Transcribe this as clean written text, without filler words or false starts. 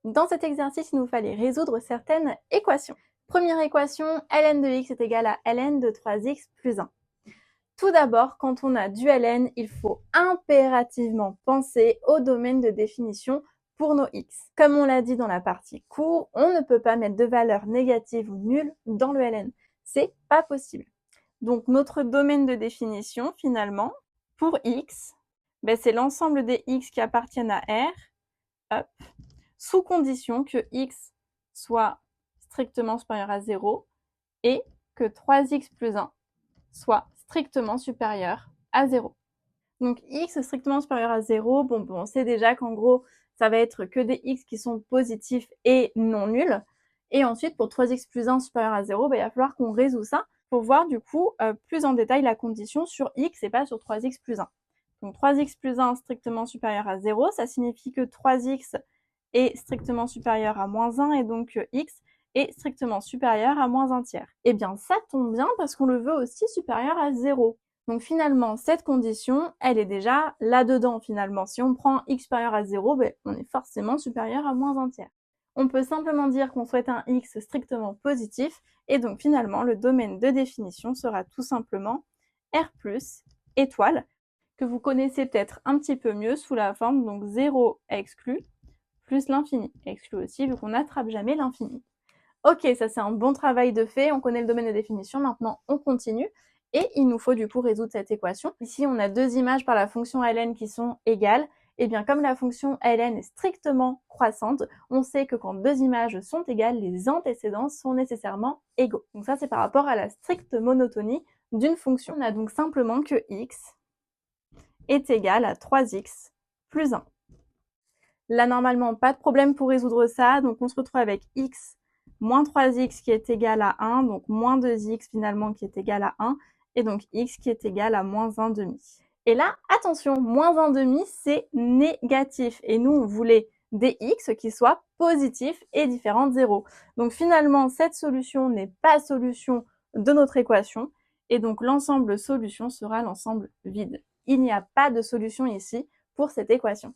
Dans cet exercice, il nous fallait résoudre certaines équations. Première équation, ln de x est égal à ln de 3x plus 1. Tout d'abord, quand on a du ln, il faut impérativement penser au domaine de définition pour nos x. Comme on l'a dit dans la partie cours, on ne peut pas mettre de valeur négative ou nulle dans le ln. C'est pas possible. Donc notre domaine de définition, finalement, pour x, c'est l'ensemble des x qui appartiennent à R, hop, sous condition que x soit strictement supérieur à 0 et que 3x plus 1 soit strictement supérieur à 0. Donc x strictement supérieur à 0, on sait déjà qu'en gros, ça va être que des x qui sont positifs et non nuls. Et ensuite, pour 3x plus 1 supérieur à 0, il va falloir qu'on résout ça pour voir du coup plus en détail la condition sur x et pas sur 3x plus 1. Donc 3x plus 1 strictement supérieur à 0, ça signifie que 3x est strictement supérieur à moins 1 et donc x est strictement supérieur à moins 1 tiers. Eh bien ça tombe bien parce qu'on le veut aussi supérieur à 0. Donc finalement, cette condition, elle est déjà là-dedans finalement. Si on prend x supérieur à 0, on est forcément supérieur à moins 1 tiers. On peut simplement dire qu'on souhaite un x strictement positif, et donc finalement, le domaine de définition sera tout simplement R plus étoile, que vous connaissez peut-être un petit peu mieux sous la forme donc 0 exclu, plus l'infini. Exclu aussi, vu qu'on n'attrape jamais l'infini. Ok, ça c'est un bon travail de fait, on connaît le domaine de définition, maintenant on continue. Et il nous faut du coup résoudre cette équation. Ici, on a deux images par la fonction ln qui sont égales. Et bien comme la fonction ln est strictement croissante, on sait que quand deux images sont égales, les antécédents sont nécessairement égaux. Donc ça c'est par rapport à la stricte monotonie d'une fonction. On a donc simplement que x est égal à 3x plus 1. Là normalement, pas de problème pour résoudre ça, donc on se retrouve avec x moins 3x qui est égal à 1, donc moins 2x finalement qui est égal à 1, et donc x qui est égal à moins 1 demi. Et là, attention, moins 1 demi, c'est négatif. Et nous, on voulait des x qui soient positifs et différents de 0. Donc finalement, cette solution n'est pas solution de notre équation. Et donc l'ensemble solution sera l'ensemble vide. Il n'y a pas de solution ici pour cette équation.